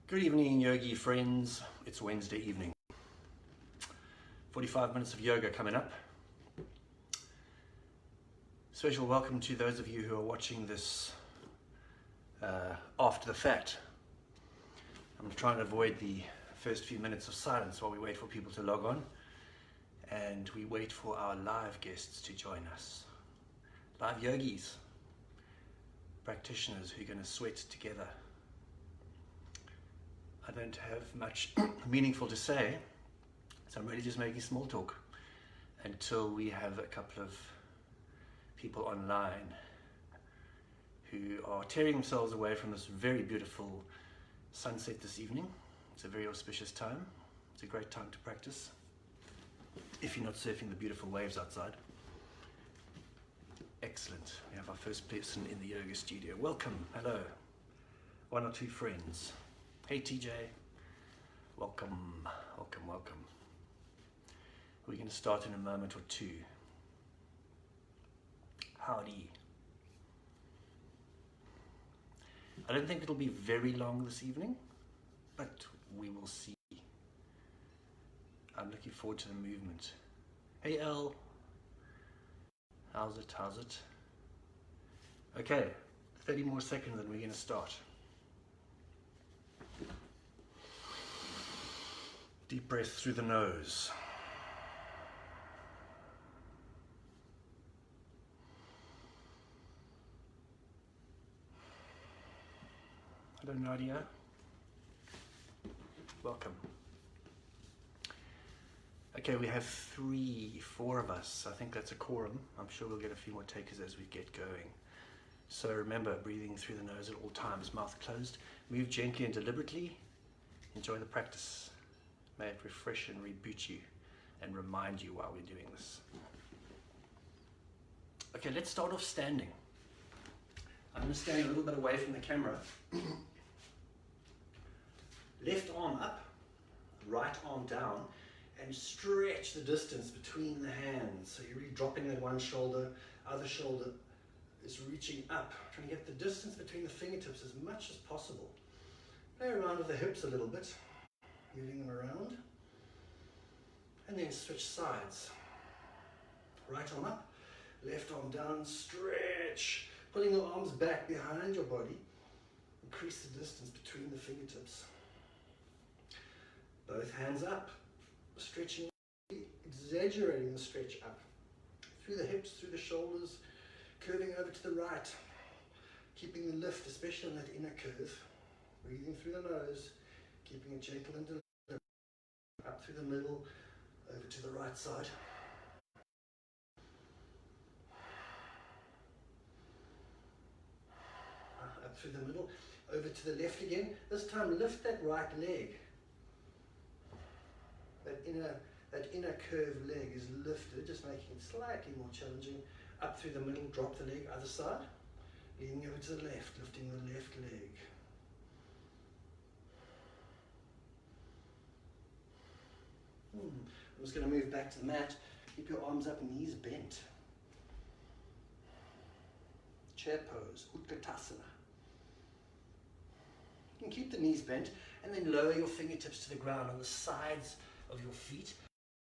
Good evening, yogi friends. It's Wednesday evening. 45 minutes of yoga coming up. Special welcome to those of you who are watching this after the fact. I'm trying to avoid the first few minutes of silence while we wait for people to log on and we wait for our live guests to join us. Live yogis, practitioners who are going to sweat together. I don't have much meaningful to say, so I'm really just making small talk until we have a couple of people online who are tearing themselves away from this very beautiful sunset this evening. It's a very auspicious time. It's a great time to practice if you're not surfing the beautiful waves outside. Excellent. We have our first person in the yoga studio. Welcome. Hello. One or two friends. Hey TJ, welcome, welcome, welcome. We're going to start in a moment or two. Howdy. I don't think it'll be very long this evening, but we will see. I'm looking forward to the movement. Hey Elle, how's it, how's it? Okay, 30 more seconds and we're going to start. Deep breath through the nose. Hello Nadia. Welcome. Okay, we have 4 of us. I think that's a quorum. I'm sure we'll get a few more takers as we get going. So remember, breathing through the nose at all times, mouth closed. Move gently and deliberately. Enjoy the practice. May it refresh and reboot you and remind you while we're doing this. Okay, let's start off standing. I'm going to stand a little bit away from the camera. Left arm up, right arm down, and stretch the distance between the hands. So you're really dropping that one shoulder, other shoulder is reaching up, trying to get the distance between the fingertips as much as possible. Play around with the hips a little bit. Moving them around, and then switch sides. Right arm up, left arm down, stretch, pulling the arms back behind your body, increase the distance between the fingertips. Both hands up, stretching, exaggerating the stretch up, through the hips, through the shoulders, curving over to the right, keeping the lift, especially on that inner curve, breathing through the nose, keeping it gentle and deliberate, up through the middle, over to the right side. Up through the middle, over to the left again. This time lift that right leg. That inner curved leg is lifted, just making it slightly more challenging. Up through the middle, drop the leg, other side. Leaning over to the left, lifting the left leg. I'm just going to move back to the mat. Keep your arms up, knees bent. Chair pose, Utkatasana. You can keep the knees bent and then lower your fingertips to the ground on the sides of your feet.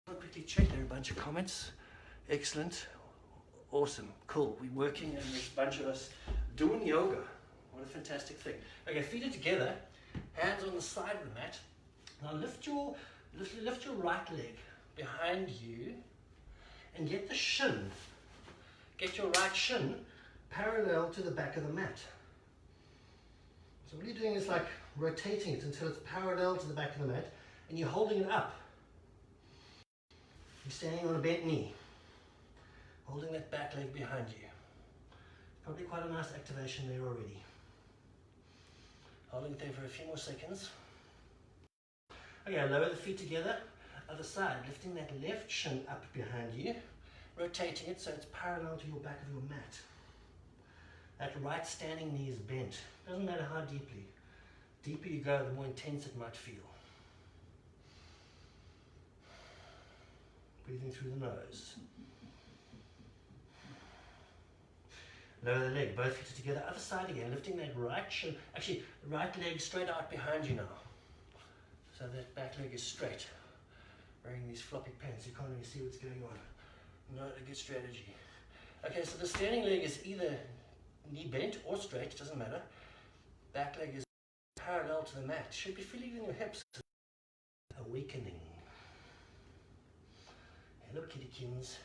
I'll quickly check. There are a bunch of comments. Excellent. Awesome. Cool. We're working and there's a bunch of us doing yoga. What a fantastic thing. Okay, feet are together. Hands on the side of the mat. Now lift your right leg behind you and get the shin, get your right shin parallel to the back of the mat. So what you're doing is like rotating it until it's parallel to the back of the mat and you're holding it up. You're standing on a bent knee, holding that back leg behind you. Probably quite a nice activation there already. Holding it there for a few more seconds. Okay, lower the feet together, other side, lifting that left shin up behind you, rotating it so it's parallel to your back of your mat. That right standing knee is bent. Doesn't matter how deeply. The deeper you go, the more intense it might feel. Breathing through the nose. Lower the leg, both feet are together, other side again, lifting that right shin, actually right leg straight out behind you now. so that back leg is straight. Wearing these floppy pants, you can't really see what's going on. Not a good strategy. Okay, so the standing leg is either knee bent or straight, it doesn't matter. Back leg is parallel to the mat. Should be feeling in your hips. Awakening. Hello, kittykins.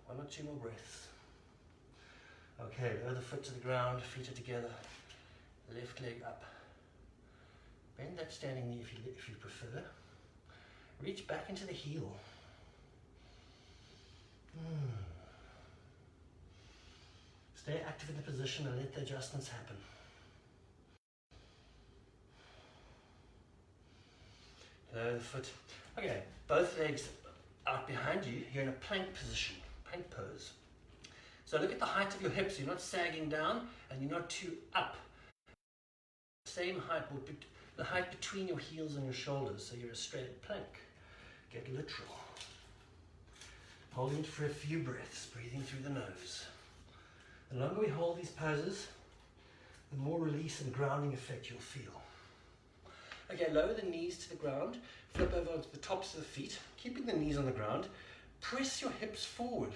1 or 2 more breaths. Okay, lower the foot to the ground, feet are together. Left leg up. Bend that standing knee if you prefer. Reach back into the heel. Stay active in the position and let the adjustments happen. Lower the foot. Okay, both legs out behind you. You're in a plank position, plank pose. So look at the height of your hips. You're not sagging down and you're not too up. Same height, the height between your heels and your shoulders, so you're a straight plank. Get literal. Holding it for a few breaths, breathing through the nose. The longer we hold these poses, the more release and grounding effect you'll feel. Okay, lower the knees to the ground, flip over onto the tops of the feet, keeping the knees on the ground. Press your hips forward.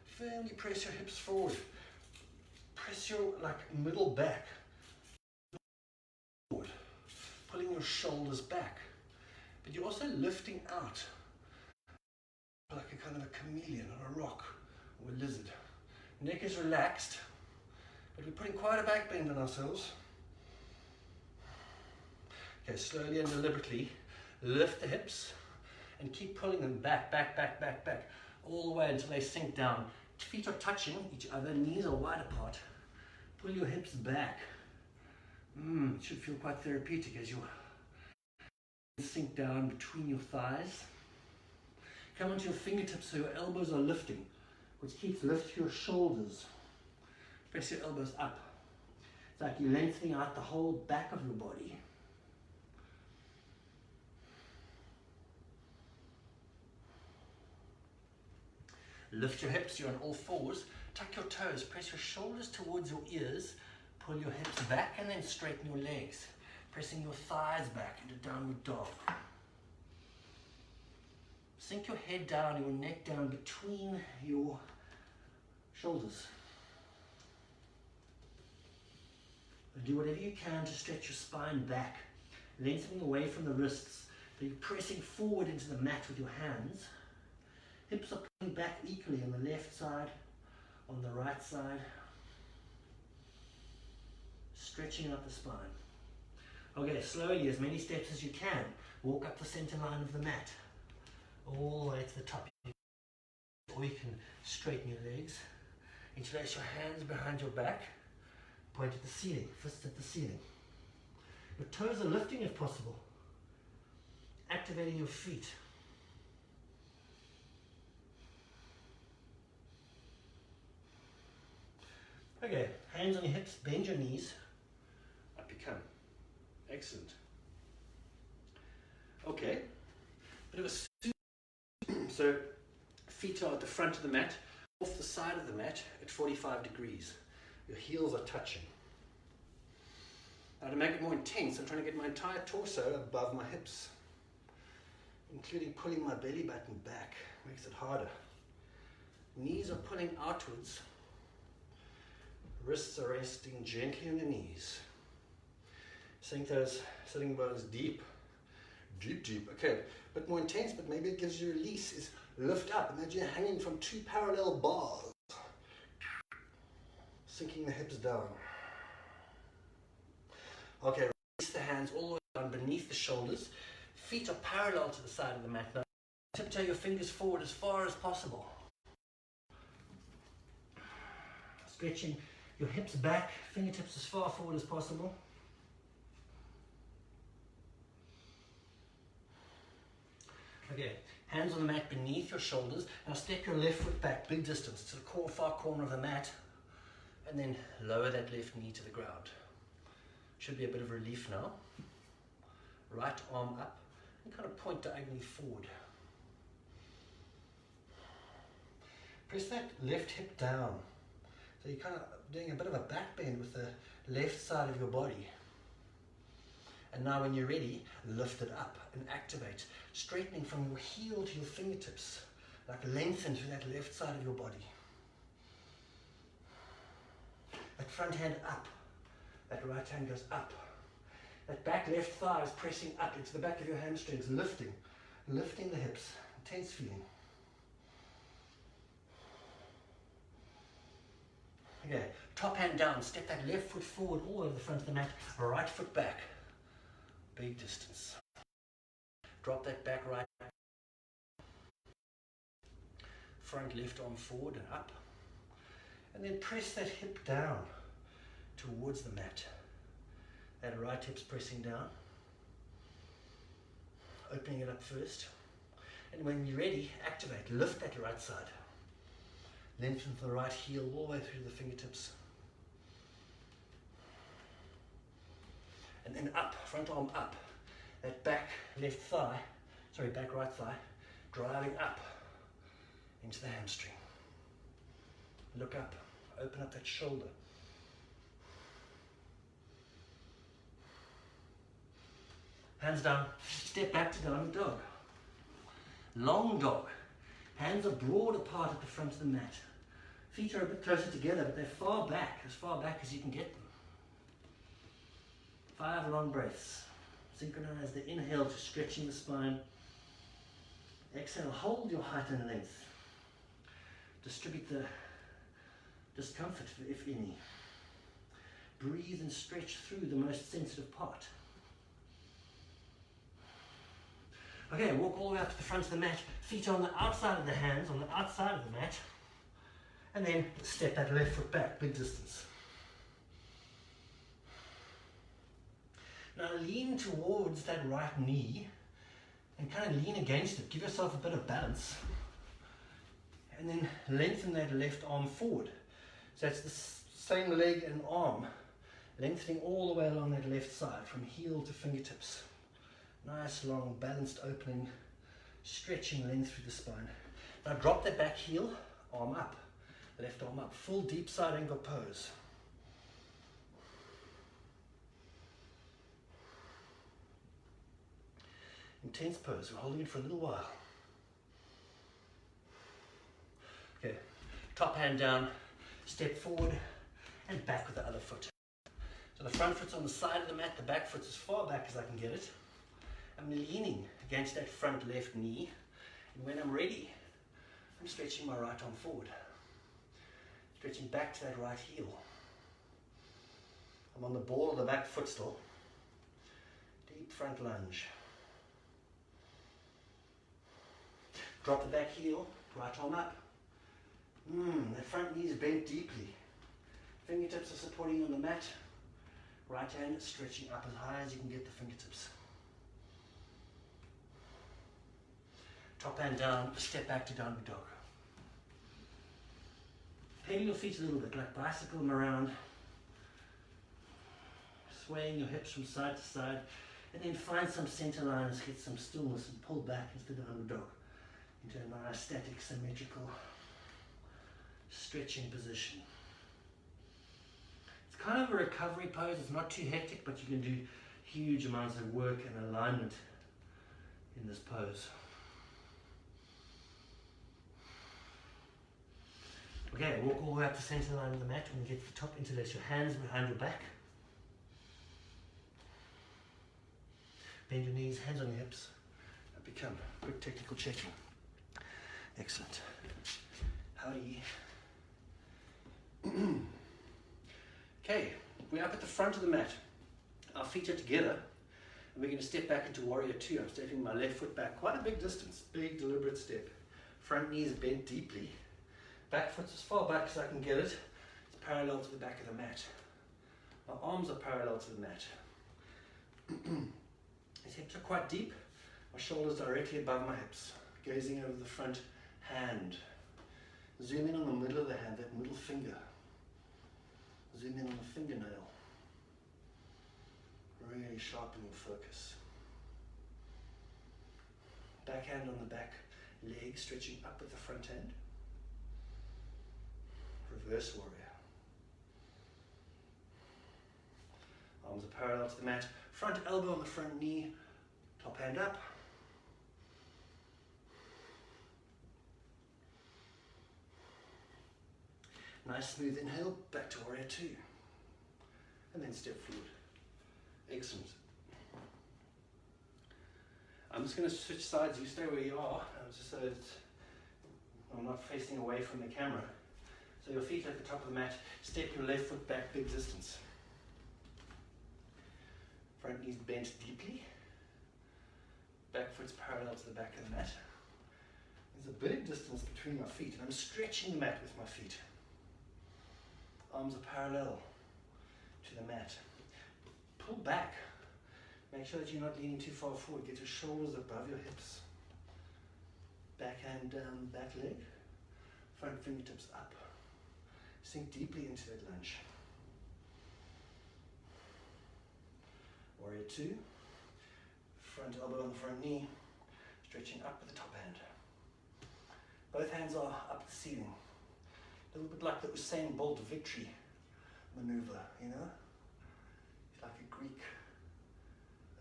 Firmly press your hips forward. Press your middle back forward, pulling your shoulders back. But you're also lifting out like a kind of a chameleon or a rock or a lizard. Neck is relaxed, but we're putting quite a back bend on ourselves. Okay, slowly and deliberately lift the hips and keep pulling them back, all the way until they sink down. Feet are touching each other, knees are wide apart. Pull your hips back. It should feel quite therapeutic as you sink down between your thighs. Come onto your fingertips so your elbows are lifting, which keeps lifting your shoulders. Press your elbows up. It's like you're lengthening out the whole back of your body. Lift your hips, you're on all fours. Tuck your toes, press your shoulders towards your ears. Pull your hips back and then straighten your legs. Pressing your thighs back into downward dog. Sink your head down, your neck down between your shoulders. And do whatever you can to stretch your spine back, lengthening away from the wrists. So you're pressing forward into the mat with your hands. Hips are pulling back equally on the left side, on the right side. Stretching out the spine. Okay, slowly, as many steps as you can. Walk up the center line of the mat. All the way to the top. Or you can straighten your legs. Interlace your hands behind your back. Point at the ceiling, fist at the ceiling. Your toes are lifting if possible. Activating your feet. Okay, hands on your hips, bend your knees. Up you come. Excellent. Okay, bit of a so feet are at the front of the mat, off the side of the mat at 45 degrees. Your heels are touching. Now to make it more intense, I'm trying to get my entire torso above my hips, including pulling my belly button back. Makes it harder. Knees are pulling outwards. Wrists are resting gently on the knees. Sink those sitting bones deep. Deep. Okay, a bit more intense, but maybe it gives you release. Is lift up. Imagine you're hanging from 2 parallel bars. Sinking the hips down. Okay, release the hands all the way down beneath the shoulders. Feet are parallel to the side of the mat now. Tiptoe your fingers forward as far as possible. Stretching your hips back, fingertips as far forward as possible. Okay, hands on the mat beneath your shoulders. Now step your left foot back, big distance to the far corner of the mat, and then lower that left knee to the ground. Should be a bit of relief now. Right arm up and kind of point diagonally forward. Press that left hip down. So you're kind of doing a bit of a back bend with the left side of your body. And now when you're ready, lift it up and activate, straightening from your heel to your fingertips, like lengthen through that left side of your body. That front hand up, that right hand goes up. That back left thigh is pressing up into the back of your hamstrings, lifting the hips, intense feeling. Okay, top hand down, step that left foot forward all over the front of the mat, right foot back, big distance. Drop that back right, front left arm forward and up, and then press that hip down towards the mat. That right hip's pressing down, opening it up first, and when you're ready, activate, lift that right side. Lengthen the right heel all the way through the fingertips. And then up, front arm up. That back back right thigh, driving up into the hamstring. Look up, open up that shoulder. Hands down, step back to downward dog. Long dog. Hands are broad apart at the front of the mat. Feet are a bit closer together, but they're far back as you can get them. 5 long breaths. Synchronize the inhale to stretching the spine. Exhale, hold your height and length. Distribute the discomfort, if any. Breathe and stretch through the most sensitive part. Okay, walk all the way up to the front of the mat, feet on the outside of the hands, on the outside of the mat, and then step that left foot back, big distance. Now lean towards that right knee and kind of lean against it. Give yourself a bit of balance. And then lengthen that left arm forward. So that's the same leg and arm, lengthening all the way along that left side, from heel to fingertips. Nice, long, balanced opening, stretching length through the spine. Now drop that back heel, arm up, left arm up, full deep side angle pose. Intense pose, we're holding it for a little while. Okay, top hand down, step forward and back with the other foot. So the front foot's on the side of the mat, the back foot's as far back as I can get it. I'm leaning against that front left knee, and when I'm ready, I'm stretching my right arm forward. Stretching back to that right heel. I'm on the ball of the back foot still. Deep front lunge. Drop the back heel, right arm up. That front knee is bent deeply. Fingertips are supporting on the mat. Right hand is stretching up as high as you can get the fingertips. Top hand down, step back to downward dog. Pedal your feet a little bit, like bicycle them around. Swaying your hips from side to side. And then find some center lines, get some stillness and pull back into the downward dog. Into a nice static, symmetrical, stretching position. It's kind of a recovery pose. It's not too hectic, but you can do huge amounts of work and alignment in this pose. Okay, walk all the way up the center line of the mat. When you get to the top, interlace your hands behind your back. Bend your knees, hands on your hips. And become quick technical checking. Excellent. Howdy. Okay, we're up at the front of the mat. Our feet are together. And we're going to step back into warrior two. I'm stepping my left foot back quite a big distance. Big, deliberate step. Front knee is bent deeply. Back foot's as far back as I can get it. It's parallel to the back of the mat. My arms are parallel to the mat. These hips are quite deep. My shoulders directly above my hips. Gazing over the front hand. Zoom in on the middle of the hand, that middle finger. Zoom in on the fingernail. Really sharpen your focus. Back hand on the back leg, stretching up with the front hand. Reverse warrior. Arms are parallel to the mat. Front elbow on the front knee. Top hand up. Nice smooth inhale, back to warrior two. And then step forward. Excellent. I'm just going to switch sides. You stay where you are, just so that I'm not facing away from the camera. So your feet at the top of the mat. Step your left foot back, big distance. Front knees bent deeply. Back foot's parallel to the back of the mat. There's a big distance between my feet, and I'm stretching the mat with my feet. Arms are parallel to the mat. Pull back. Make sure that you're not leaning too far forward. Get your shoulders above your hips. Back hand down, back leg. Front fingertips up. Sink deeply into that lunge. Warrior two. Front elbow on the front knee. Stretching up with the top hand. Both hands are up the ceiling. A little bit like the Usain Bolt victory maneuver, you know? It's like a Greek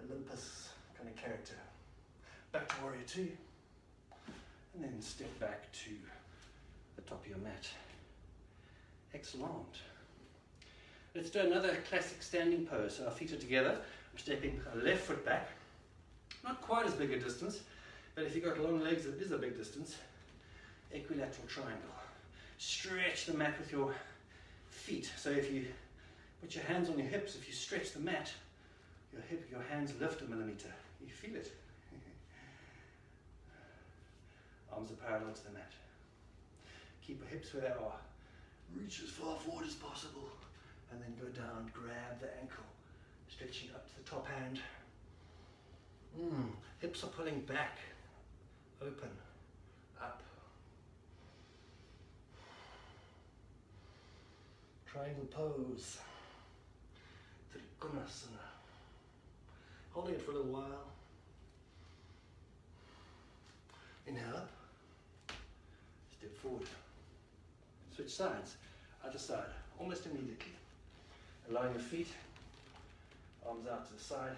Olympus kind of character. Back to warrior two. And then step back to the top of your mat. Excellent. Let's do another classic standing pose. So our feet are together. I'm stepping our left foot back. Not quite as big a distance, but if you've got long legs, it is a big distance. Equilateral triangle. Stretch the mat with your feet. So if you put your hands on your hips, if you stretch the mat, your hands lift a millimeter. You feel it. Arms are parallel to the mat. Keep your hips where they are. Reach as far forward as possible. And then go down, grab the ankle. Stretching up to the top hand. Hips are pulling back. Open. Up. Triangle pose. Trikonasana. Holding it for a little while. Inhale up. Step forward. Switch sides. Other side. Almost immediately. Allowing your feet. Arms out to the side.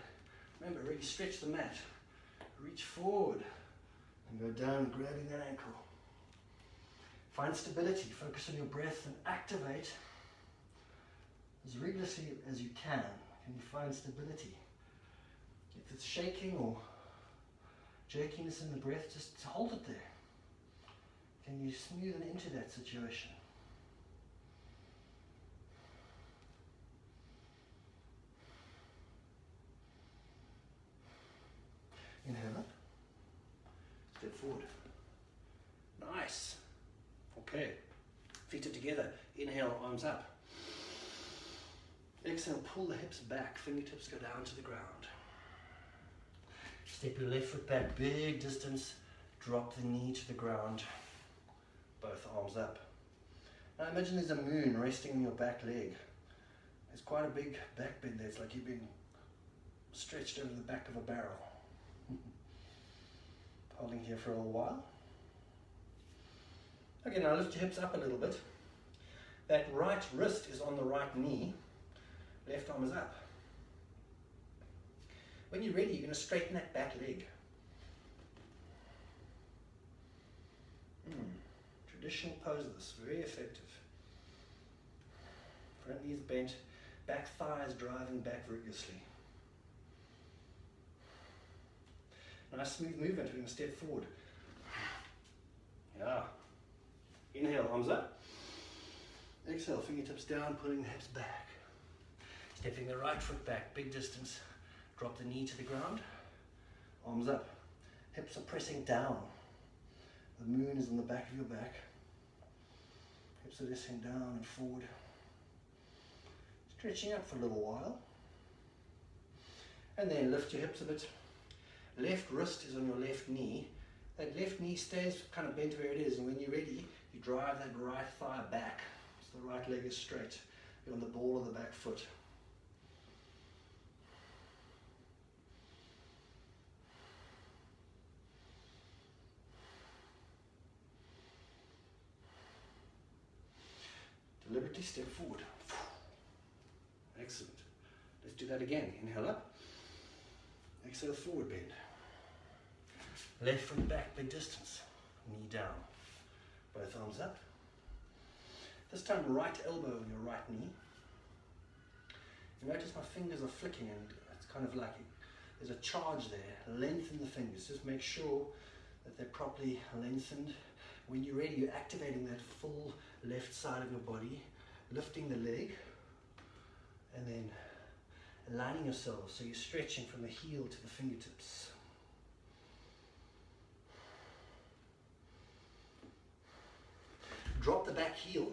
Remember, really stretch the mat. Reach forward. And go down, grabbing that ankle. Find stability. Focus on your breath and activate as rigorously as you can. Can you find stability? If it's shaking or jerkiness in the breath, just hold it there. Can you smoothen into that situation? Inhale up. Step forward. Nice. Okay. Feet are together. Inhale, arms up. Exhale, pull the hips back. Fingertips go down to the ground. Step your left foot back, big distance. Drop the knee to the ground. Both arms up. Now imagine there's a moon resting on your back leg. There's quite a big back bend there. It's like you've been stretched over the back of a barrel. Holding here for a little while. Okay, now lift your hips up a little bit. That right wrist is on the right knee. Left arm is up. When you're ready, you're going to straighten that back leg. Traditional pose of this, very effective. Front knees bent, back thighs driving back rigorously. Nice smooth movement. We're going to step forward. Yeah. Inhale, arms up. Exhale, fingertips down, pulling the hips back. Stepping the right foot back, big distance. Drop the knee to the ground. Arms up. Hips are pressing down. The moon is on the back of your back. Hips are pressing down and forward. Stretching up for a little while. And then lift your hips a bit. Left wrist is on your left knee. That left knee stays kind of bent where it is, and when you're ready, you drive that right thigh back. So the right leg is straight. You're on the ball of the back foot. Deliberately step forward. Excellent. Let's do that again. Inhale up. Exhale, forward bend. Left foot back, big distance. Knee down. Both arms up. This time, right elbow on your right knee. You notice my fingers are flicking and it's kind of like there's a charge there. Lengthen the fingers. Just make sure that they're properly lengthened. When you're ready, you're activating that full left side of your body, lifting the leg, and then aligning yourself so you're stretching from the heel to the fingertips. Drop the back heel,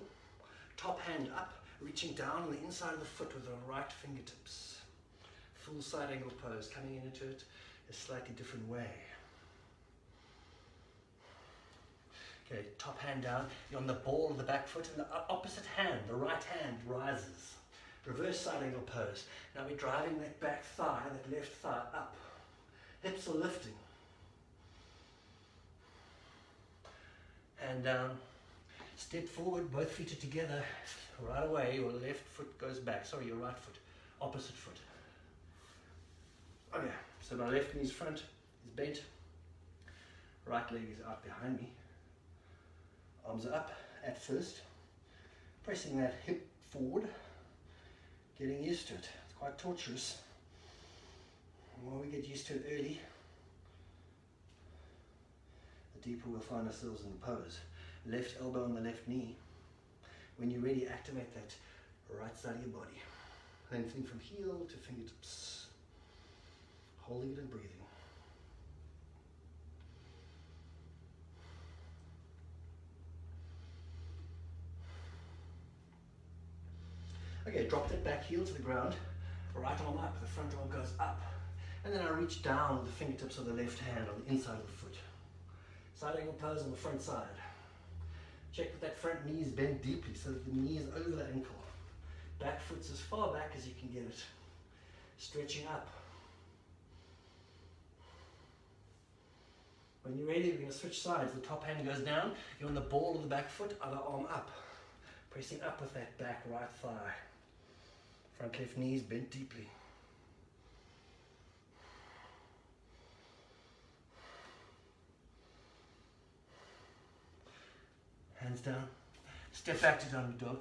top hand up, reaching down on the inside of the foot with the right fingertips. Full side angle pose, coming into it a slightly different way. Okay, top hand down, you're on the ball of the back foot, and the opposite hand, the right hand, rises. Reverse side angle pose. Now we're driving that back thigh, that left thigh up. Hips are lifting. Hand down. Step forward, both feet are together. Right away, your left foot goes back. Sorry, your right foot. Opposite foot. Okay, so my left knee's front is bent. Right leg is out behind me. Arms are up at first. Pressing that hip forward. Getting used to it. It's quite torturous. The more we get used to it early, the deeper we'll find ourselves in the pose. Left elbow on the left knee. When you're ready, activate that right side of your body. Lengthening from heel to fingertips. Holding it and breathing. Okay, drop that back heel to the ground. Right arm up, the front arm goes up. And then I reach down with the fingertips of the left hand on the inside of the foot. Side angle pose on the front side. Check that that front knee is bent deeply so that the knee is over the ankle. Back foot's as far back as you can get it. Stretching up. When you're ready, we're going to switch sides. The top hand goes down. You're on the ball of the back foot, other arm up. Pressing up with that back right thigh. Front left knee is bent deeply. Hands down. Step back to downward dog.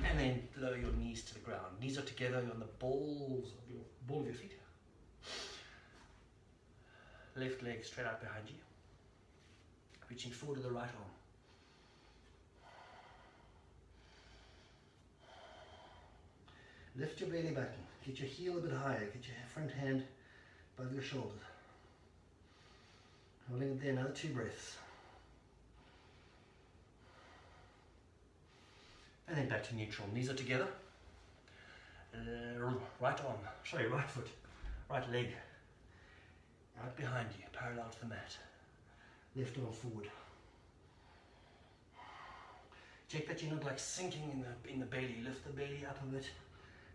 And then lower your knees to the ground. Knees are together, you're on the ball of your feet. Left leg straight out behind you. Reaching forward to the right arm. Lift your belly button. Get your heel a bit higher. Get your front hand above your shoulders. Holding it there, another 2 breaths. And then back to neutral. Knees are together. Right foot, right leg. Right behind you, parallel to the mat. Left arm forward. Check that you're not like sinking in the belly. Lift the belly up a bit.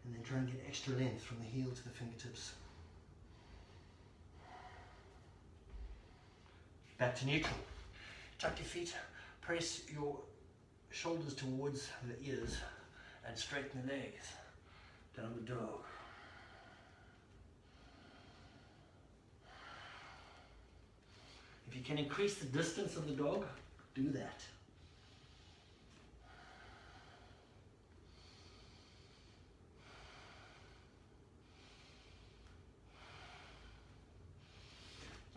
And then try and get extra length from the heel to the fingertips. Back to neutral. Tuck your feet, press your shoulders towards the ears and straighten the legs. Down the dog. If you can increase the distance of the dog, do that.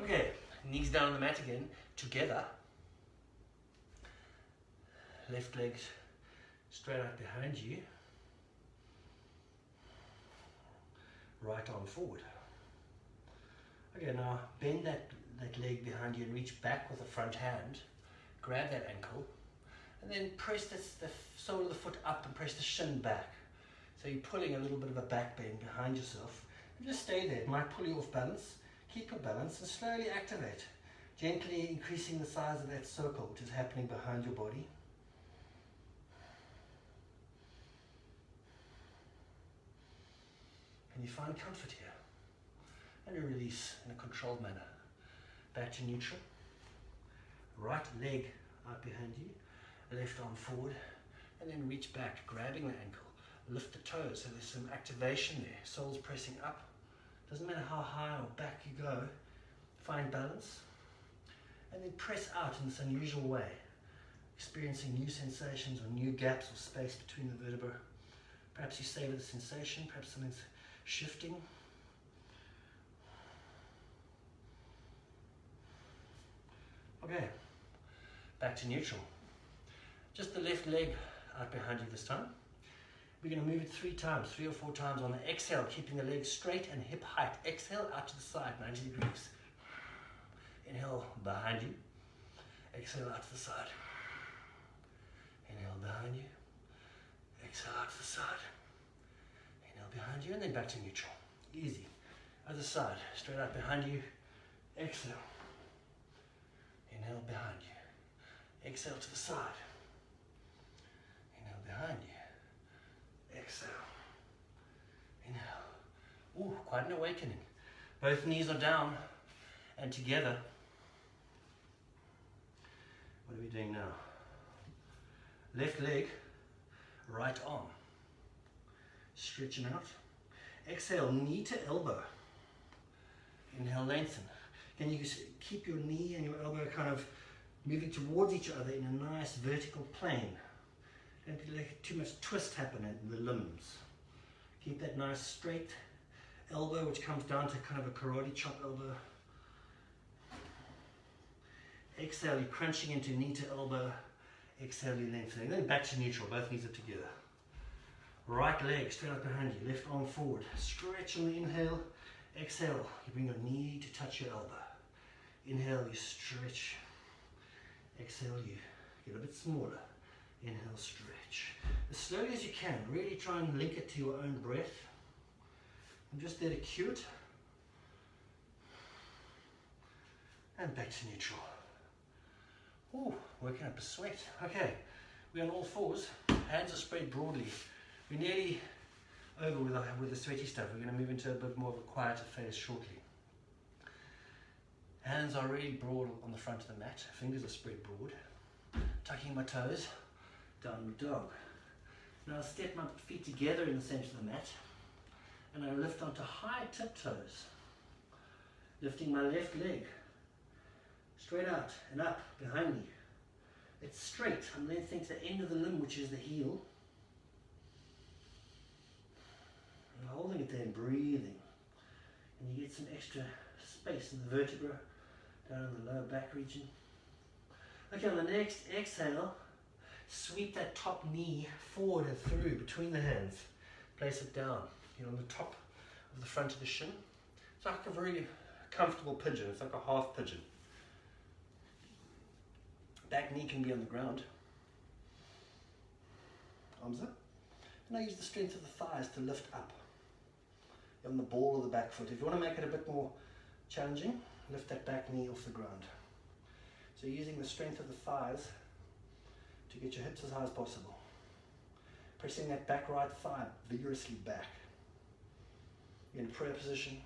Okay, knees down on the mat again, together. Left leg straight out behind you. Right arm forward. Okay, now bend that leg behind you and reach back with the front hand. Grab that ankle. And then press the sole of the foot up and press the shin back. So you're pulling a little bit of a back bend behind yourself. And just stay there. It might pull you off balance. Keep your balance and slowly activate. Gently increasing the size of that circle which is happening behind your body. And you find comfort here. And you release in a controlled manner. Back to neutral. Right leg out behind you. left arm forward, and then reach back, grabbing the ankle. Lift the toes, so there's some activation there. Soles pressing up. Doesn't matter how high or back you go, find balance. And then press out in this unusual way, experiencing new sensations or new gaps or space between the vertebrae. Perhaps you savor the sensation, perhaps something's shifting. Okay, back to neutral. Just the left leg out behind you this time. We're going to move it 3 times, 3 or 4 times on the exhale, keeping the legs straight and hip height. Exhale out to the side, 90 degrees. Inhale behind you. Exhale out to the side. Inhale behind you. Exhale out to the side. Inhale behind you, and then back to neutral. Easy. Other side, straight out behind you. Exhale. Inhale behind you. Exhale to the side. Inhale behind you. Exhale. Inhale. Ooh, quite an awakening. Both knees are down and together. What are we doing now? Left leg, right arm. Stretching out. Exhale, knee to elbow. Inhale, lengthen. Then you keep your knee and your elbow kind of moving towards each other in a nice vertical plane. Don't let too much twist happen in the limbs. Keep that nice straight elbow, which comes down to kind of a karate chop elbow. Exhale, you're crunching into knee to elbow. Exhale, you're lengthening. Then back to neutral, both knees are together. Right leg straight up behind you, left arm forward. Stretch on the inhale. Exhale, you bring your knee to touch your elbow. Inhale, you stretch. Exhale, you get a bit smaller. Inhale, stretch. As slowly as you can, really try and link it to your own breath. I'm just there to cue it. And back to neutral. Ooh, working up a sweat. Okay, we're on all fours. Hands are spread broadly. We're nearly over with the sweaty stuff. We're going to move into a bit more of a quieter phase shortly. Hands are really broad on the front of the mat. Fingers are spread broad. Tucking my toes. Downward dog. Now I step my feet together in the center of the mat. And I lift onto high tiptoes. Lifting my left leg. Straight out and up behind me. It's straight. I'm lengthening to the end of the limb, which is the heel. And holding it there and breathing. And you get some extra space in the vertebra, down in the lower back region. Okay, on the next exhale, sweep that top knee forward and through between the hands. Place it down, on the top of the front of the shin. It's like a very comfortable pigeon. It's like a half pigeon. Back knee can be on the ground. Arms up. And I use the strength of the thighs to lift up. On the ball of the back foot. If you want to make it a bit more challenging, lift that back knee off the ground. So using the strength of the thighs to get your hips as high as possible. Pressing that back right thigh vigorously back. You're in prayer position.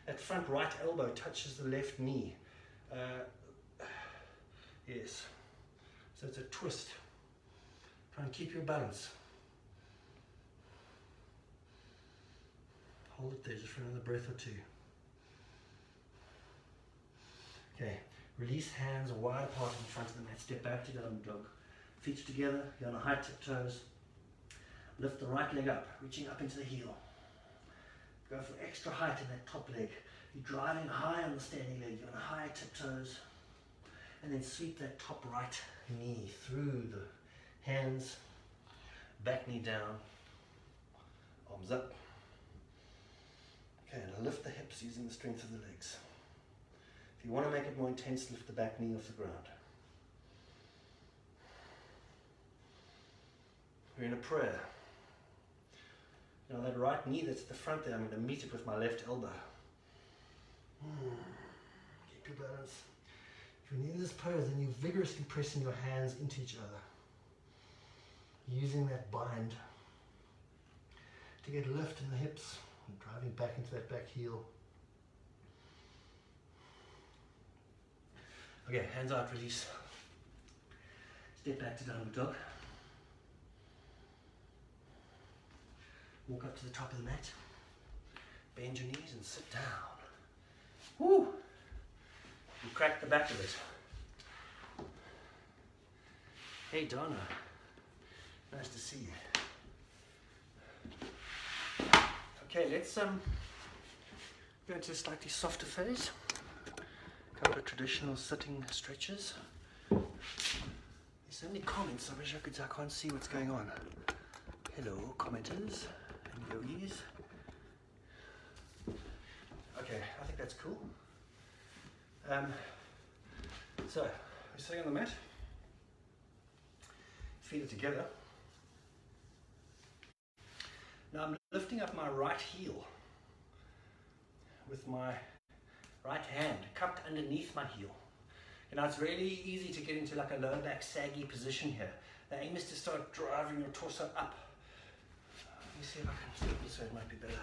That front right elbow touches the left knee. Yes. So it's a twist. Try and keep your balance. Hold it there just for another breath or two. Okay, release hands wide apart in front of the mat. Step back to downward dog. Feet together, you're on a high tiptoes. Lift the right leg up, reaching up into the heel. Go for extra height in that top leg. You're driving high on the standing leg. You're on high tiptoes. And then sweep that top right knee through the hands. Back knee down. Arms up. Okay, and lift the hips using the strength of the legs. If you want to make it more intense, lift the back knee off the ground. We're in a prayer. Now that right knee that's at the front there, I'm going to meet it with my left elbow. Keep your balance. If you're in this pose, then you're vigorously pressing your hands into each other. Using that bind to get a lift in the hips and driving back into that back heel. Okay, hands out, release. Step back to downward dog. Walk up to the top of the mat. Bend your knees and sit down. Woo! You crack the back of it. Hey Donna, nice to see you. Okay, let's go into a slightly softer phase. A couple of traditional sitting stretches. There's so many comments, I wish I can't see what's going on. Hello, commenters and yogis. Okay, I think that's cool. So, we're sitting on the mat. Feet are together. Now I'm lifting up my right heel with my right hand cupped underneath my heel. You know, it's really easy to get into like a lower back saggy position here. The aim is to start driving your torso up. Let me see if I can step this way, it might be better.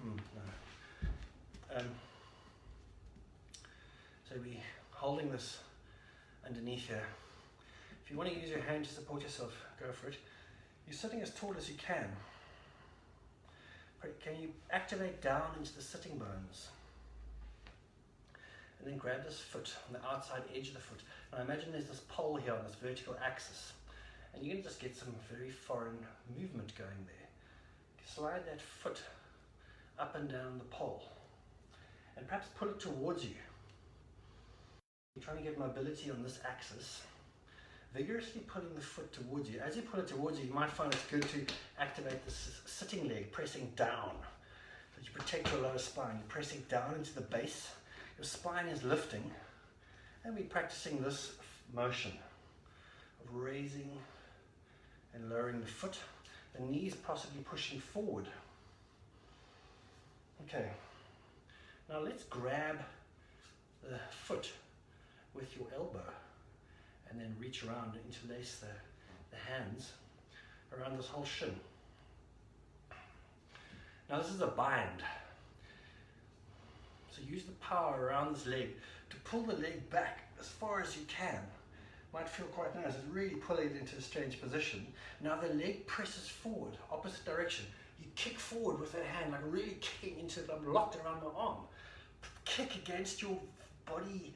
No. So we're holding this underneath here. If you want to use your hand to support yourself, go for it. You're sitting as tall as you can. Can you activate down into the sitting bones? And then grab this foot on the outside edge of the foot. Now imagine there's this pole here on this vertical axis. And you're going to just get some very foreign movement going there. Slide that foot up and down the pole. And perhaps pull it towards you. You're trying to get mobility on this axis. Vigorously pulling the foot towards you. As you pull it towards you, you might find it's good to activate this sitting leg, pressing down. So you protect your lower spine. You're pressing down into the base. Your spine is lifting. And we're practicing this motion of raising and lowering the foot. The knees possibly pushing forward. Okay. Now let's grab the foot with your elbow. And then reach around and interlace the hands around this whole shin. Now this is a bind. So use the power around this leg to pull the leg back as far as you can. Might feel quite nice. It's really pulling it into a strange position. Now the leg presses forward, opposite direction. You kick forward with that hand, like really kicking into it. I'm locked around my arm. Kick against your body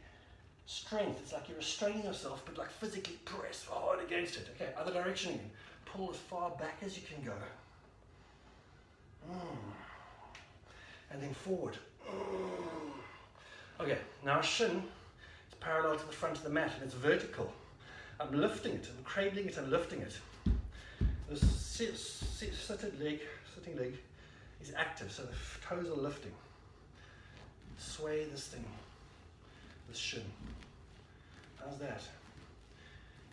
strength. It's like you're restraining yourself, but like physically press hard against it. Okay, other direction again. Pull as far back as you can go. And then forward. Okay, now shin is parallel to the front of the mat and it's vertical. I'm lifting it, I'm cradling it and lifting it. This sitting leg is active, so the toes are lifting. Sway this thing, this shin. How's that?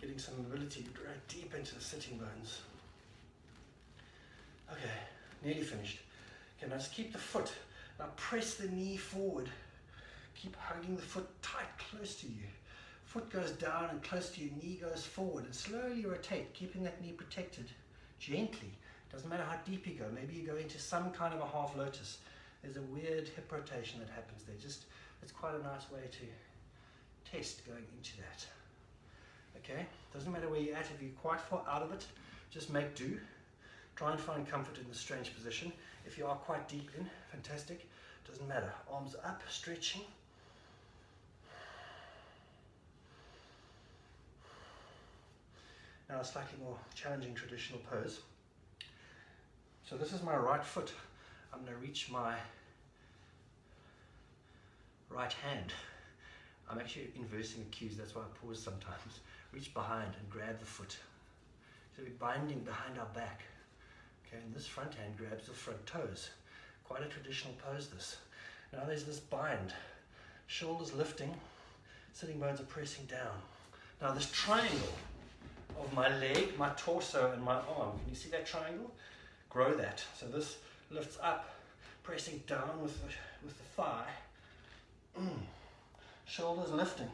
Getting some mobility right deep into the sitting bones. Okay, nearly finished. Okay, now just keep the foot. Now press the knee forward. Keep hugging the foot tight, close to you. Foot goes down and close to you, knee goes forward. And slowly rotate, keeping that knee protected. Gently. Doesn't matter how deep you go. Maybe you go into some kind of a half lotus. There's a weird hip rotation that happens there. It's quite a nice way to test going into that. Okay, doesn't matter where you're at. If you're quite far out of it, just make do. Try and find comfort in this strange position. If you are quite deep in, fantastic. Doesn't matter. Arms up, stretching. Now a slightly more challenging traditional pose. So this is my right foot. I'm going to reach my right hand. I'm actually inversing the cues, that's why I pause sometimes. Reach behind and grab the foot. So we're binding behind our back. Okay, and this front hand grabs the front toes. Quite a traditional pose this. Now there's this bind. Shoulders lifting, sitting bones are pressing down. Now this triangle of my leg, my torso and my arm, can you see that triangle? Grow that. So this lifts up, pressing down with the thigh. Shoulders lifting.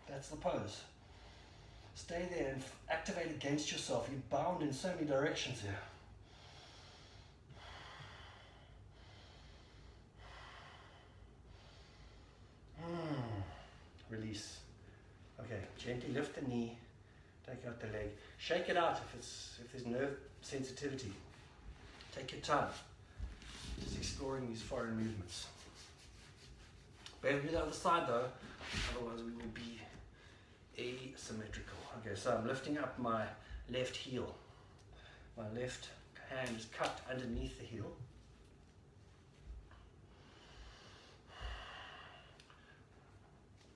That's the pose. Stay there and activate against yourself. You're bound in so many directions here. Gently lift the knee, take out the leg. Shake it out if there's nerve sensitivity. Take your time. Just exploring these foreign movements. Better do the other side though, otherwise we will be asymmetrical. Okay, so I'm lifting up my left heel. My left hand is cupped underneath the heel.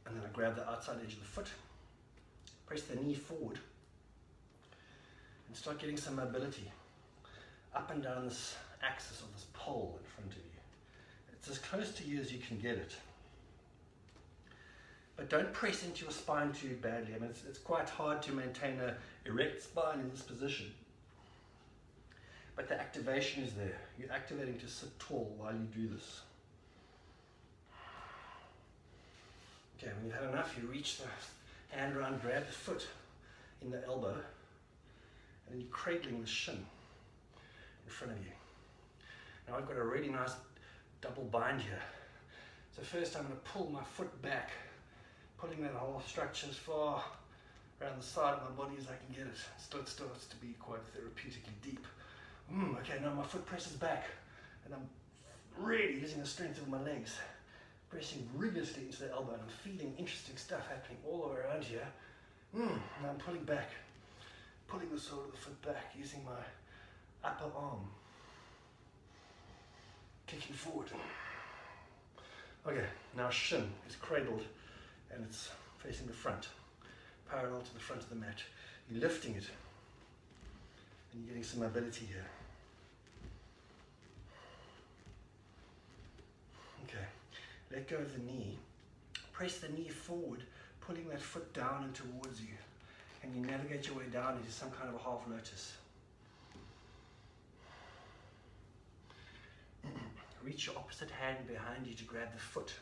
And then I grab the outside edge of the foot, press the knee forward, and start getting some mobility up and down this axis of this pole in front of you. It's as close to you as you can get it. But don't press into your spine too badly. I mean, it's quite hard to maintain an erect spine in this position. But the activation is there. You're activating to sit tall while you do this. Okay, when you've had enough, you reach the hand around, grab the foot in the elbow, and then you're cradling the shin in front of you. Now I've got a really nice double bind here. So first I'm going to pull my foot back, pulling that whole structure as far around the side of my body as I can get it. It starts to be quite therapeutically deep. Okay, now my foot presses back, and I'm really using the strength of my legs, pressing rigorously into the elbow, and I'm feeling interesting stuff happening all the way around here. Now I'm pulling back, pulling the sole of the foot back, using my upper arm, kicking forward. Okay, now shin is cradled and it's facing the front, parallel to the front of the mat. You're lifting it and you're getting some mobility here. Okay, let go of the knee, press the knee forward, pulling that foot down and towards you, and you navigate your way down into some kind of a half lotus. Reach your opposite hand behind you to grab the foot.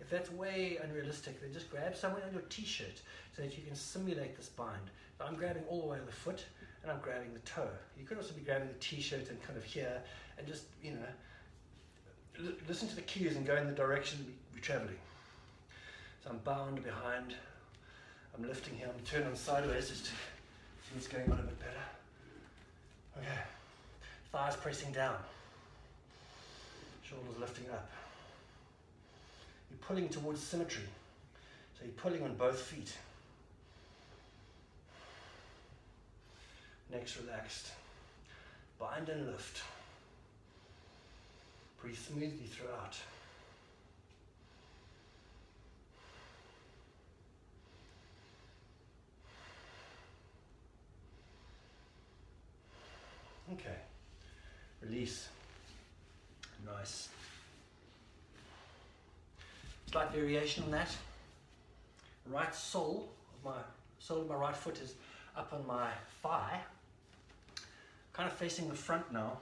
If that's way unrealistic, then just grab somewhere on your t-shirt so that you can simulate this bind. So I'm grabbing all the way on the foot and I'm grabbing the toe. You could also be grabbing the t-shirt and kind of here and just, you know, listen to the cues and go in the direction we're traveling. So I'm bound behind, I'm lifting here, I'm turning sideways just to see what's going on a bit better. Okay, thighs pressing down. Shoulders lifting up. You're pulling towards symmetry. So you're pulling on both feet. Neck's relaxed. Bind and lift. Breathe smoothly throughout. Okay. Release. Nice. Slight variation on that. Right sole of my right foot is up on my thigh, kind of facing the front now.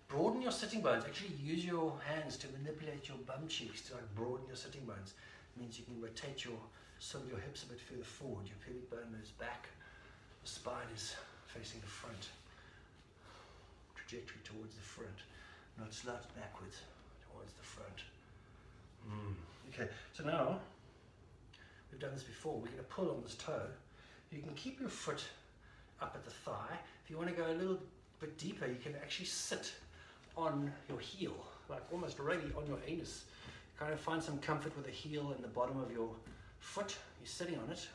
Broaden your sitting bones. Actually use your hands to manipulate your bum cheeks to like broaden your sitting bones. It means you can rotate your hips a bit further forward. Your pubic bone moves back. The spine is facing the front. Trajectory towards the front. Not slouch backwards towards the front. Okay, so now we've done this before. We're going to pull on this toe. You can keep your foot up at the thigh. If you want to go a little bit deeper, you can actually sit on your heel, like almost really on your anus. Kind of find some comfort with the heel and the bottom of your foot. You're sitting on it.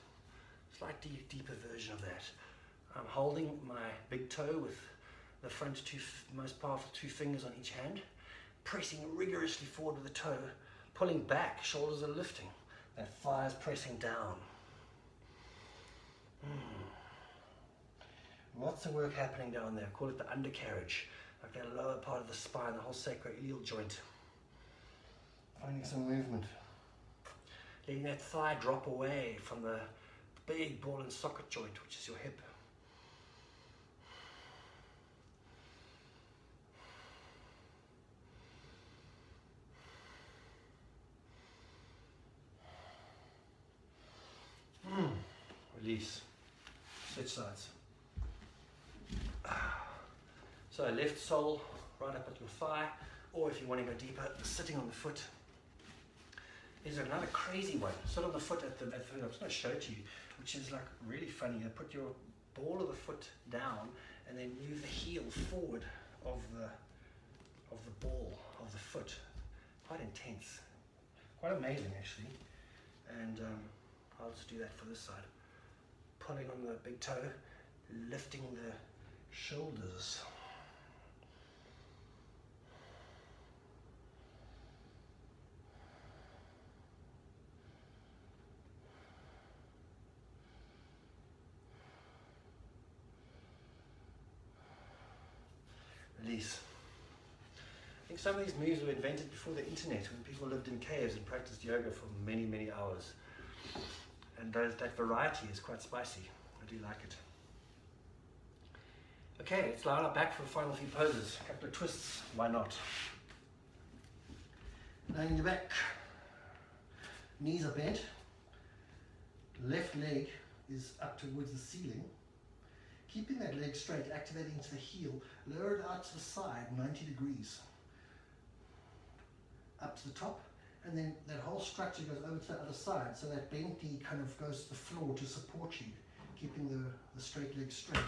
Slightly deeper version of that. I'm holding my big toe with the front most powerful two fingers on each hand, pressing rigorously forward with the toe, pulling back, shoulders are lifting, that thigh is pressing down. Lots of work happening down there. Call it the undercarriage, like that lower part of the spine, the whole sacroiliac joint. Finding some movement. Letting that thigh drop away from the big ball and socket joint, which is your hip. Release. Switch sides. So left sole right up at your thigh, or if you want to go deeper, sitting on the foot. is another crazy one. Sit on the foot at the I'm just going to show it to you, which is like really funny. You put your ball of the foot down and then move the heel forward of the ball of the foot. Quite intense, quite amazing actually. And I'll just do that for this side. Pulling on the big toe, lifting the shoulders. Release. I think some of these moves were invented before the internet, when people lived in caves and practiced yoga for many, many hours. And that variety is quite spicy. I do like it. Okay, let's lie on our back for the final few poses. A couple of twists, why not? Lying in the back. Knees are bent. Left leg is up towards the ceiling. Keeping that leg straight, activating to the heel, lower it out to the side, 90 degrees. Up to the top, and then that whole structure goes over to the other side, so that bent knee kind of goes to the floor to support you, keeping the straight leg straight.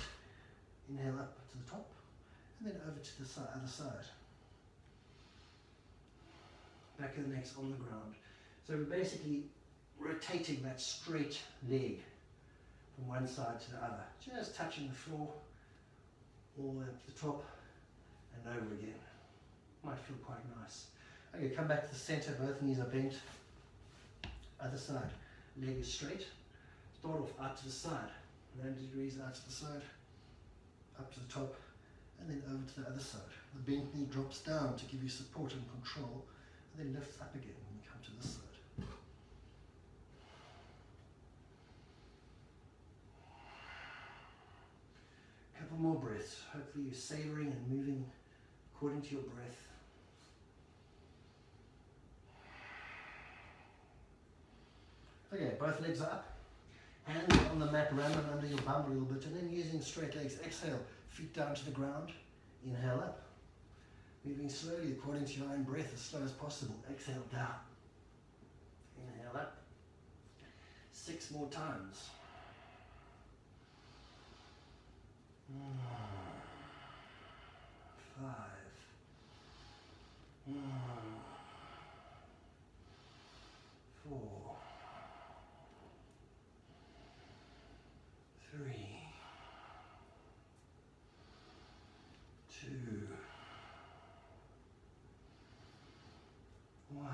Inhale up to the top, and then over to the other side. Back of the neck's on the ground. So we're basically rotating that straight leg from one side to the other, just touching the floor, all the way up to the top, and over again. Might feel quite nice. Okay, come back to the center, both knees are bent. Other side, leg is straight. Start off out to the side, 90 degrees out to the side, up to the top, and then over to the other side. The bent knee drops down to give you support and control, and then lifts up again when you come to this side. Couple more breaths. Hopefully you're savoring and moving according to your breath. Okay, both legs are up. Hands on the mat, run them under your bum a little bit, and then using straight legs, exhale, feet down to the ground, inhale up. Moving slowly according to your own breath, as slow as possible. Exhale down. Inhale up. 6 more times. 5. 4. 3. 2. 1.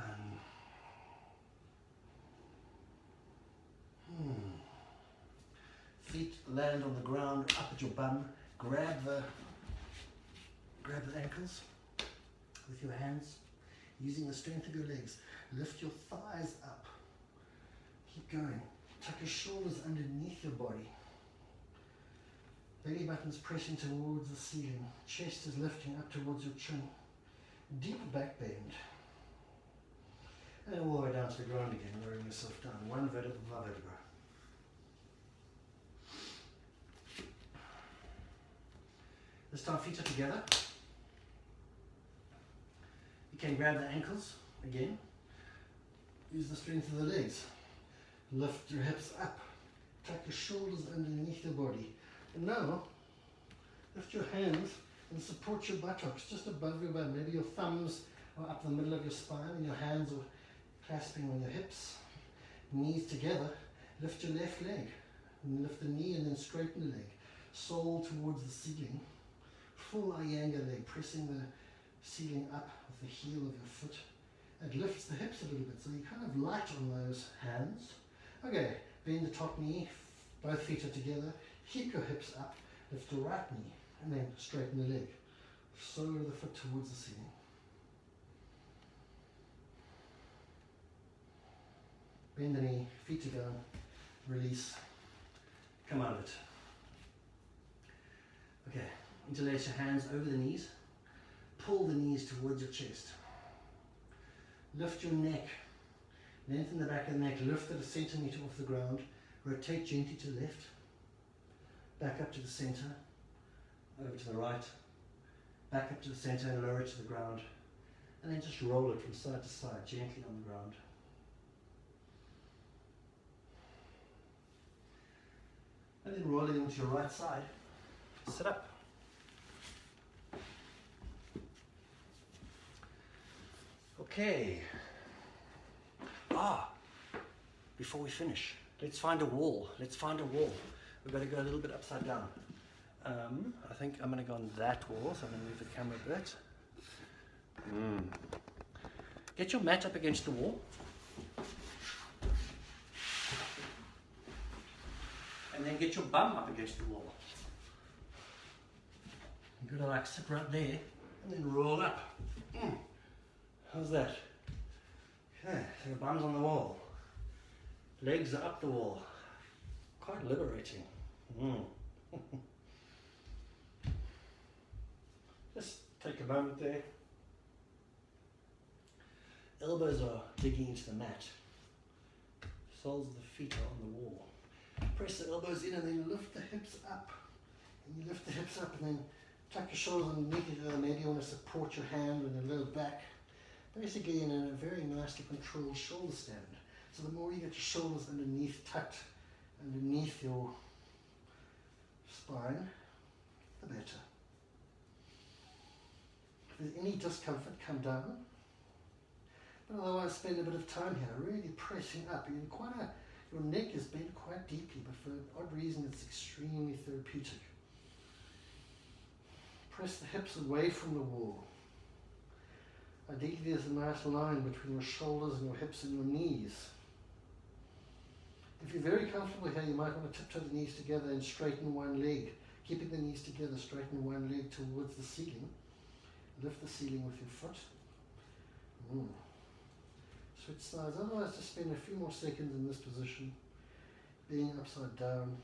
Feet land on the ground, up at your bum. Grab the ankles with your hands, using the strength of your legs. Lift your thighs up. Keep going. Tuck your shoulders underneath your body. Belly button's pressing towards the ceiling. Chest is lifting up towards your chin. Deep back bend. And all the way down to the ground again, lowering yourself down. One vertebra above vertebra. This time feet are together. You can grab the ankles again. Use the strength of the legs. Lift your hips up. Tuck your shoulders underneath your body. And now, lift your hands and support your buttocks just above your bum. Maybe your thumbs are up the middle of your spine and your hands are clasping on your hips. Knees together. Lift your left leg. And lift the knee and then straighten the leg. Sole towards the ceiling. Full Iyengar leg, pressing the ceiling up with the heel of your foot. It lifts the hips a little bit, so you're kind of light on those hands. Okay, bend the top knee, both feet are together. Keep your hips up, lift your right knee, and then straighten the leg. Sole of the foot towards the ceiling. Bend the knee, feet are down, release, come out of it. Okay. Interlace your hands over the knees. Pull the knees towards your chest. Lift your neck. Lengthen the back of the neck. Lift it a centimeter off the ground. Rotate gently to the left. Back up to the center. Over to the right. Back up to the center and lower it to the ground. And then just roll it from side to side, gently on the ground. And then roll it into your right side. Sit up. Okay. Before we finish, let's find a wall. Let's find a wall. We've got to go a little bit upside down. I think I'm going to go on that wall, so I'm going to move the camera a bit. Get your mat up against the wall. And then get your bum up against the wall. You're going to like sit right there and then roll up. How's that? Okay, so your bum's on the wall. Legs are up the wall. Quite liberating. Just take a moment there. Elbows are digging into the mat. Soles of the feet are on the wall. Press the elbows in and then lift the hips up. And you lift the hips up and then tuck your shoulders underneath each other. Maybe you want to support your hand with a low back. Basically in a very nicely controlled shoulder stand. So the more you get your shoulders tucked underneath your spine, the better. If there's any discomfort, come down. But otherwise spend a bit of time here, really pressing up. Your neck is bent quite deeply, but for an odd reason it's extremely therapeutic. Press the hips away from the wall. Ideally there's a nice line between your shoulders and your hips and your knees. If you're very comfortable here, you might want to tiptoe the knees together and straighten one leg. Keeping the knees together, straighten one leg towards the ceiling. Lift the ceiling with your foot. Switch sides. Otherwise, just spend a few more seconds in this position, being upside down.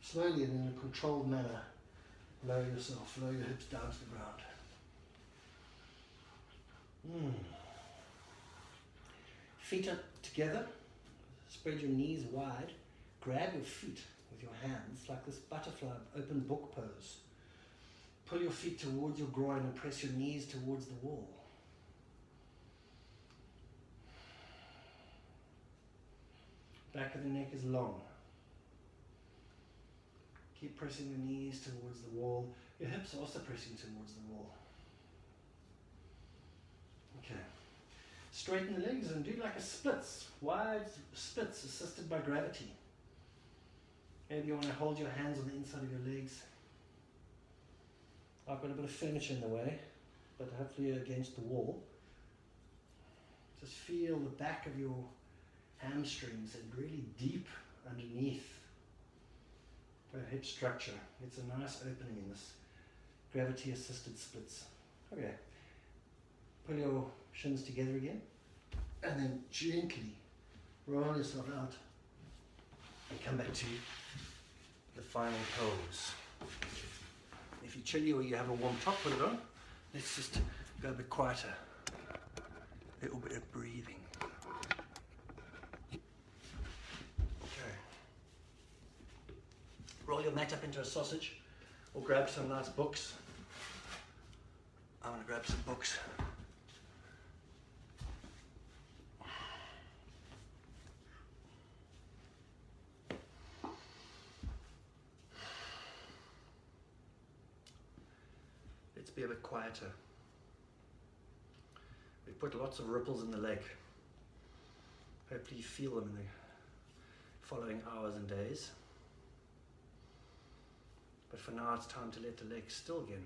Slowly and in a controlled manner, lower yourself, lower your hips down to the ground. Feet up together, spread your knees wide, grab your feet with your hands like this butterfly open book pose. Pull your feet towards your groin and press your knees towards the wall. Back of the neck is long. Keep pressing the knees towards the wall. Your hips are also pressing towards the wall. Okay. Straighten the legs and do like a splits, wide splits assisted by gravity. Maybe you want to hold your hands on the inside of your legs. I've got a bit of furniture in the way, but hopefully you're against the wall. Just feel the back of your hamstrings and really deep underneath the hip structure. It's a nice opening in this gravity assisted splits. Okay. Pull your shins together again and then gently roll yourself out and come back to the final pose. If you're chilly or you have a warm top, put it on. Let's just go a bit quieter. A little bit of breathing. Okay. Roll your mat up into a sausage or grab some nice books. I'm going to grab some books. Be a bit quieter. We've put lots of ripples in the leg. Hopefully you feel them in the following hours and days. But for now it's time to let the leg still again.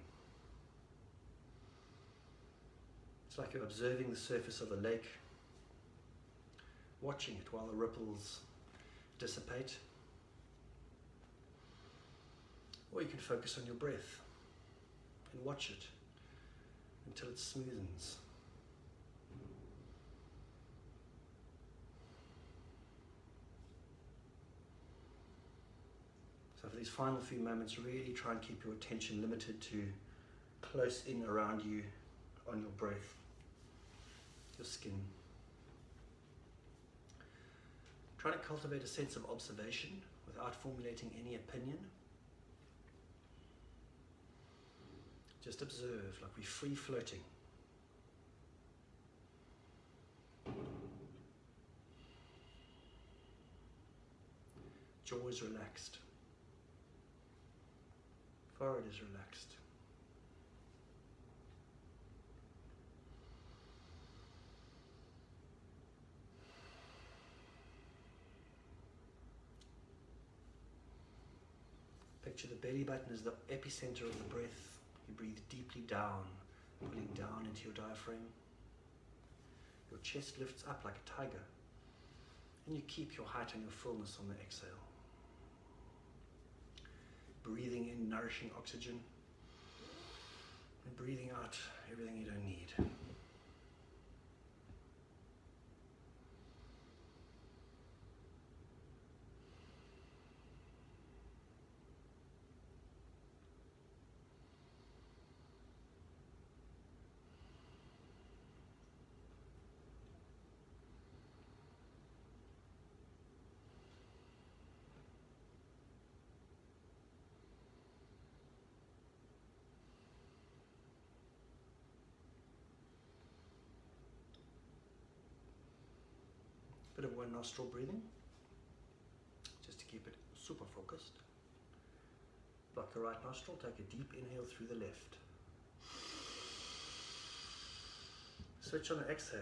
It's like you're observing the surface of the lake, watching it while the ripples dissipate. Or you can focus on your breath and watch it until it smoothens. So for these final few moments, really try and keep your attention limited to close in around you on your breath, your skin. Try to cultivate a sense of observation without formulating any opinion. Just observe, like we're free floating. Jaw is relaxed. Forehead is relaxed. Picture the belly button as the epicenter of the breath. You breathe deeply down, pulling down into your diaphragm. Your chest lifts up like a tiger, and you keep your height and your fullness on the exhale. Breathing in nourishing oxygen, and breathing out everything you don't need. Bit of one nostril breathing, just to keep it super focused. Block the right nostril, take a deep inhale through the left. Switch on the exhale.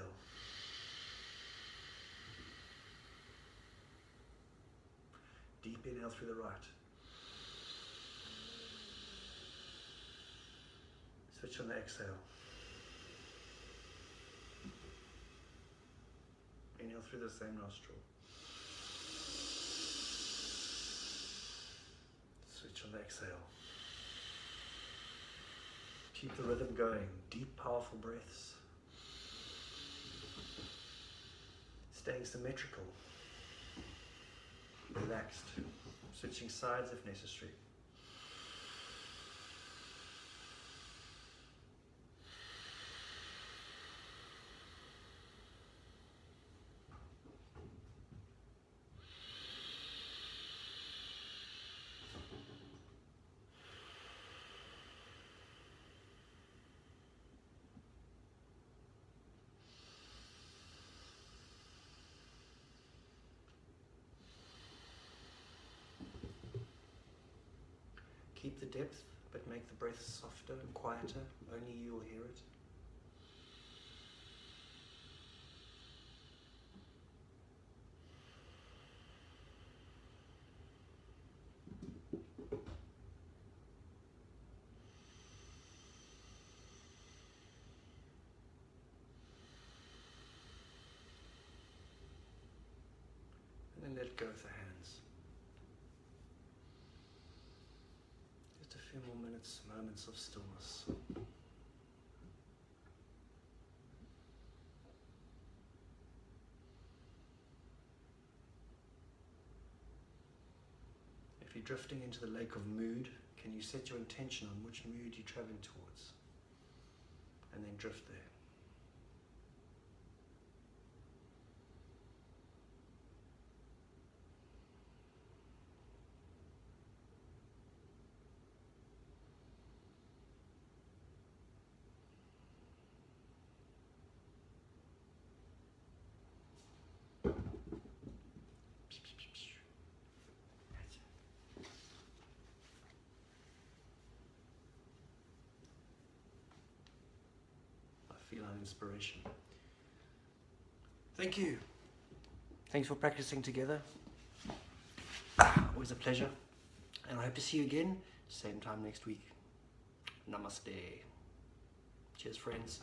Deep inhale through the right. Switch on the exhale. Inhale through the same nostril. Switch on the exhale. Keep the rhythm going. Deep, powerful breaths. Staying symmetrical. Relaxed. Switching sides if necessary. Keep the depth, but make the breath softer and quieter. Only you will hear it. And then let go of the hands. Just a few more minutes, moments of stillness. If you're drifting into the lake of mood, can you set your intention on which mood you're traveling towards? And then drift there. Feel an inspiration. Thank you. Thanks for practicing together. Always a pleasure. And I hope to see you again, same time next week. Namaste. Cheers, friends.